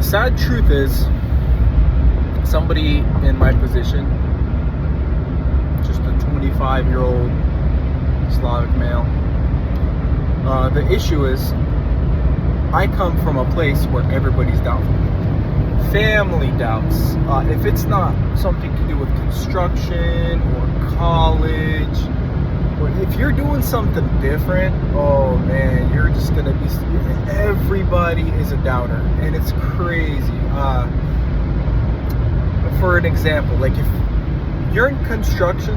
sad truth is, somebody in my position, just a 25-year-old Slavic male, the issue is, I come from a place where everybody's doubtful. Family doubts. If it's not something to do with construction or college, or if you're doing something different, oh man, you're just gonna be. Everybody is a doubter, and it's crazy. For an example, like if you're in construction,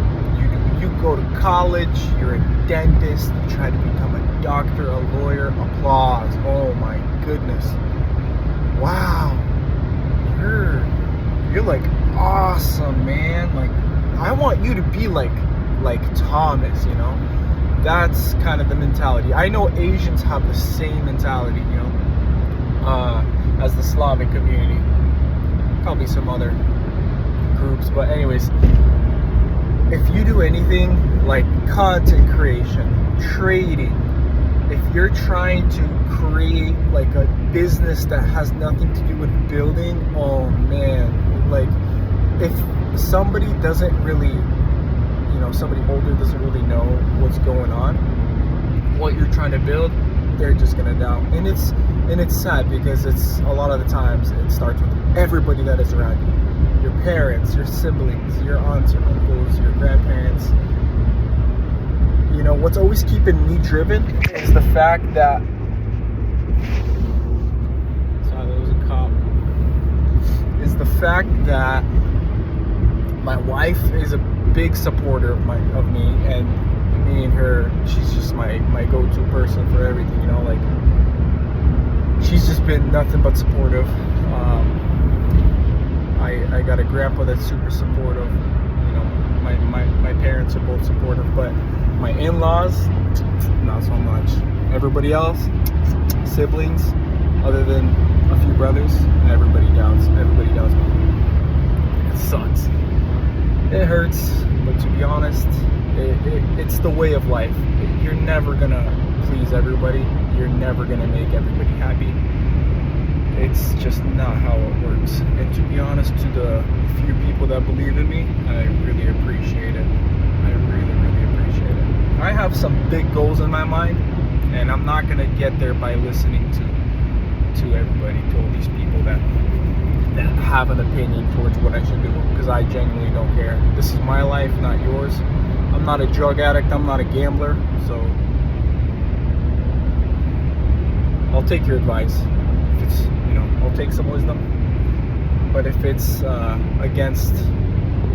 you go to college, you're a dentist, you try to become a doctor, a lawyer, applause. Oh my goodness. Wow. You're like awesome, man. Like I want you to be like Thomas, you know? That's kind of the mentality. I know Asians have the same mentality, you know, as the Slavic community. Probably some other groups, but anyways, if you do anything like content creation, trading, if you're trying to create like a business that has nothing to do with building, oh man, like if somebody doesn't really, you know, somebody older doesn't really know what's going on, what you're trying to build, they're just gonna doubt. And it's sad because it's a lot of the times it starts with everybody that is around you. Your parents, your siblings, your aunts, your uncles, your grandparents. You know, what's always keeping me driven is the fact that... Sorry, there was a cop. Is the fact that my wife is a big supporter of me, and me and her, she's just my go-to person for everything, you know, like she's just been nothing but supportive. I got a grandpa that's super supportive. You know, my parents are both supportive, but my in-laws, not so much. Everybody else, siblings, other than a few brothers, everybody doubts me. It sucks. It hurts, but to be honest, it's the way of life. You're never gonna please everybody. You're never gonna make everybody happy. It's just not how it works. And to be honest, to the few people that believe in me, I really appreciate it. I really, really appreciate it. I have some big goals in my mind, and I'm not gonna get there by listening to everybody, to all these people that have an opinion towards what I should do, because I genuinely don't care. This is my life, not yours. I'm not a drug addict, I'm not a gambler, so I'll take your advice. If it's, you know, I'll take some wisdom, but if it's against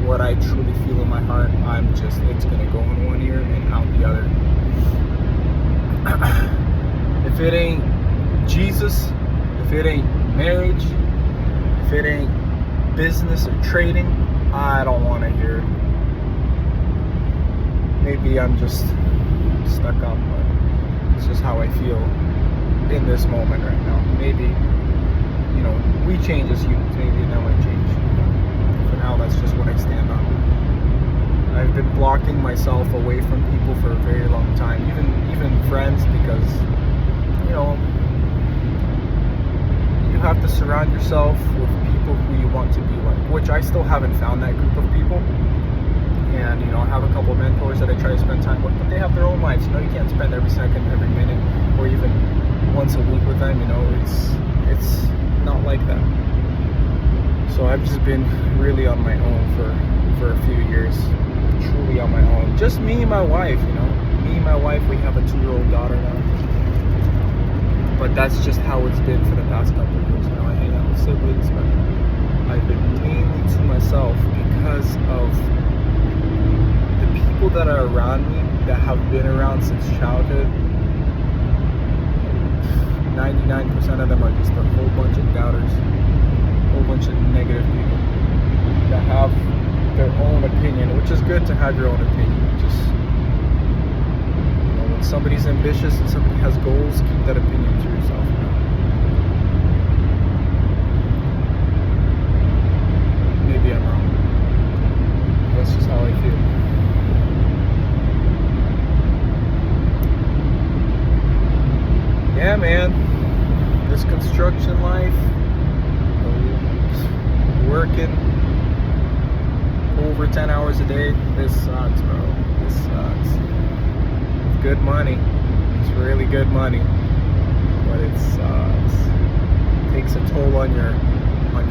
what I truly feel in my heart, it's gonna go in one ear and out the other. If it ain't Jesus, if it ain't marriage, if it ain't business or trading, I don't want to hear it. Maybe I'm just stuck up, but it's just how I feel in this moment right now. Maybe, you know, we change as humans. Maybe that might change. For now, that's just what I stand on. I've been blocking myself away from people for a very long time, even friends, because, you know, you have to surround yourself with people who you want to be like, which I still haven't found that group of people. And, you know, I have a couple of mentors that I try to spend time with, but they have their own lives. You know, you can't spend every second, every minute, or even once a week with them. You know, it's not like that. So I've just been really on my own for a few years, truly on my own. Just me and my wife, you know. Me and my wife, we have a 2-year-old daughter now. But that's just how it's been for the past couple of years. You know, I hang out with siblings, but I've been mainly to myself because of the people that are around me, that have been around since childhood. 99% of them are just a whole bunch of doubters, a whole bunch of negative people that have their own opinion, which is good to have your own opinion. Just, you know, when somebody's ambitious and somebody has goals, keep that opinion to yourself. You know? Maybe I'm wrong. That's just how I feel. Yeah, man. This construction life, working over 10 hours a day. This sucks, bro. This sucks. It's good money. It's really good money, but it sucks. It takes a toll on your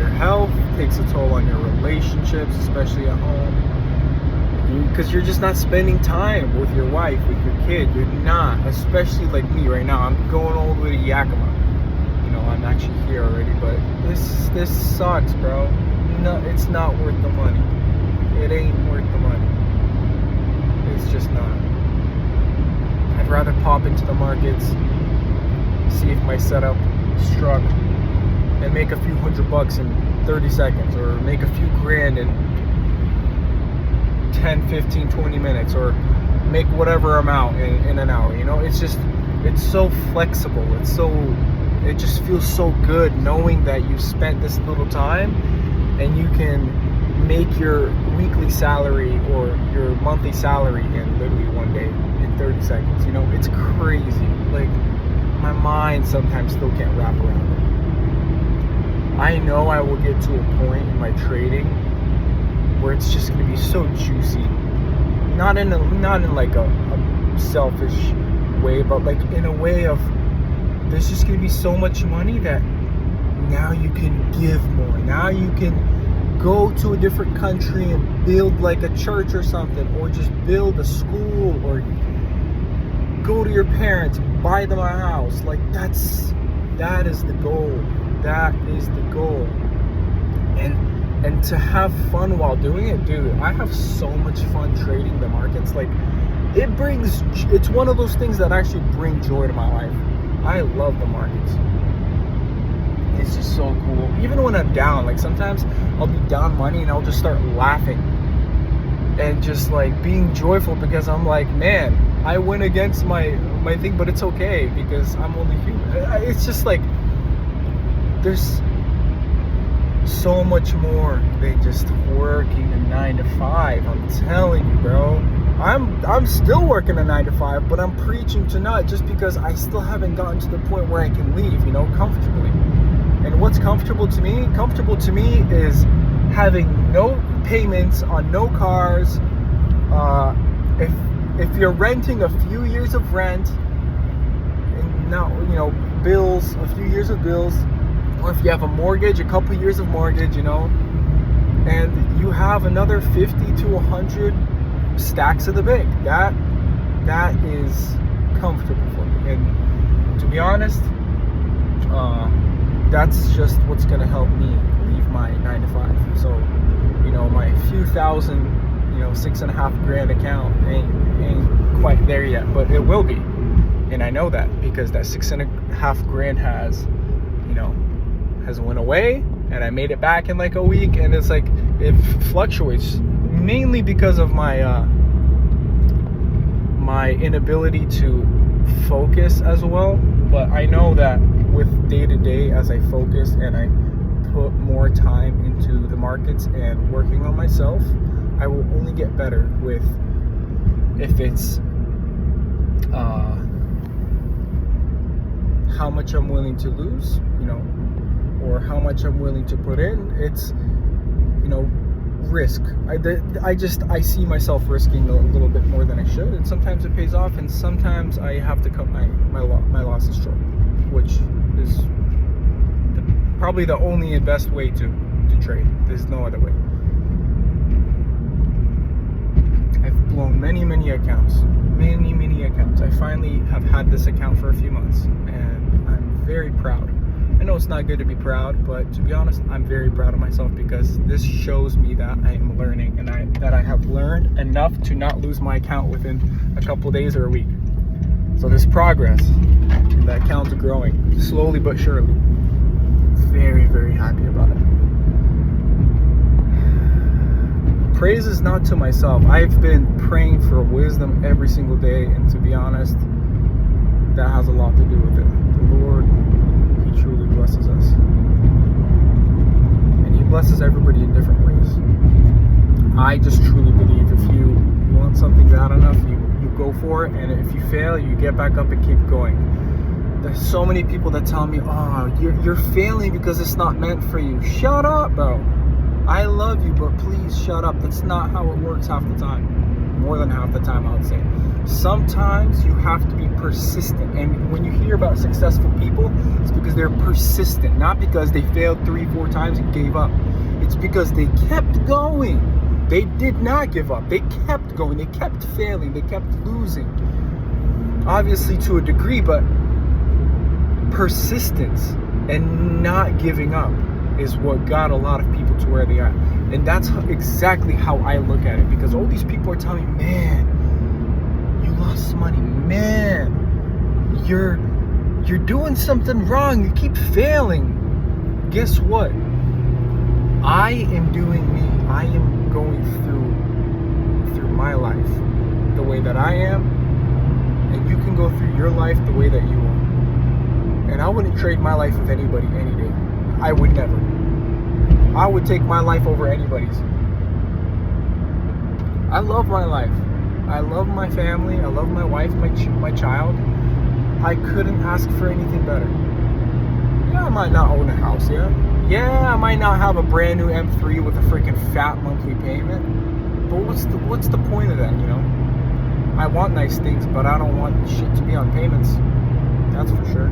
health. It takes a toll on your relationships, especially at home. Because you're just not spending time with your wife, with your kid. You're not, especially like me right now. I'm going all the way to Yakima. You know, I'm actually here already, but this sucks, bro. No, it's not worth the money. It ain't worth the money. It's just not. I'd rather pop into the markets, see if my setup struck, and make a few $100 in 30 seconds, or make a few grand in 10, 15, 20 minutes, or make whatever amount in an hour. You know, it's so flexible. It just feels so good knowing that you spent this little time and you can make your weekly salary or your monthly salary in literally one day, in 30 seconds. You know, it's crazy. Like, my mind sometimes still can't wrap around it. I know I will get to a point in my trading where it's just going to be so juicy, not in like a selfish way, but like in a way of, there's just going to be so much money that now you can give more. Now you can go to a different country and build like a church or something, or just build a school, or go to your parents, buy them a house. Like, that is the goal. That is the goal. And to have fun while doing it, dude, I have so much fun trading the markets. Like, it's one of those things that actually bring joy to my life. I love the markets. It's just so cool. Even when I'm down, like sometimes I'll be down money and I'll just start laughing and just like being joyful, because I'm like, man, I went against my thing, but it's okay because I'm only human. It's just like, there's so much more than just working a 9 to 5. I'm telling you, bro. I'm still working a 9 to 5, but I'm preaching to not, just because I still haven't gotten to the point where I can leave, you know, comfortably. And what's comfortable to me? Comfortable to me is having no payments on no cars. If you're renting, a few years of rent, and now, you know, bills, a few years of bills, or if you have a mortgage, a couple years of mortgage, you know, and you have another 50 to 100 stacks of the bank. That is comfortable for me. And to be honest, that's just what's gonna help me leave my 9 to 5. So, you know, my few thousand, you know, $6.5 grand account ain't quite there yet, but it will be. And I know that because that $6.5 grand has went away, and I made it back in like a week, and it's like, it fluctuates mainly because of my my inability to focus as well. But I know that with day to day, as I focus and I put more time into the markets and working on myself, I will only get better with, if it's how much I'm willing to lose, you know, or how much I'm willing to put in. It's, you know, risk. I see myself risking a little bit more than I should, and sometimes it pays off, and sometimes I have to cut my losses short, which is probably the only and best way to trade. There's no other way. I've blown many accounts. Many accounts. I finally have had this account for a few months, and I'm very proud. I know it's not good to be proud, but to be honest, I'm very proud of myself, because this shows me that I am learning, and that I have learned enough to not lose my account within a couple days or a week. So there's progress, and the account's growing slowly but surely. Very happy about it. Praise is not to myself. I've been praying for wisdom every single day, and to be honest, that has a lot to do with it. The Lord, He truly blesses us, and He blesses everybody in different ways. I just truly believe if you want something bad enough, you go for it, and if you fail, you get back up and keep going. There's so many people that tell me, oh, you're failing because it's not meant for you. Shut up, bro. I love you, but please shut up. That's not how it works half the time. More than half the time, I would say. Sometimes you have to be persistent. And when you hear about successful people, it's because they're persistent, not because they failed 3-4 times and gave up. It's because they kept going. They did not give up. They kept going. They kept failing. They kept losing. Obviously to a degree, but persistence and not giving up is what got a lot of people to where they are. And that's exactly how I look at it, because all these people are telling me, man, you lost money, man, you're doing something wrong, you keep failing. Guess what? I am doing me. I am going through my life the way that I am, and you can go through your life the way that you want. And I wouldn't trade my life with anybody any day. I would never. I would take my life over anybody's. I love my life. I love my family. I love my wife, my child. I couldn't ask for anything better. Yeah, I might not own a house, yeah. Yeah, I might not have a brand new M3 with a freaking fat monthly payment. But what's the point of that, you know? I want nice things, but I don't want shit to be on payments. That's for sure.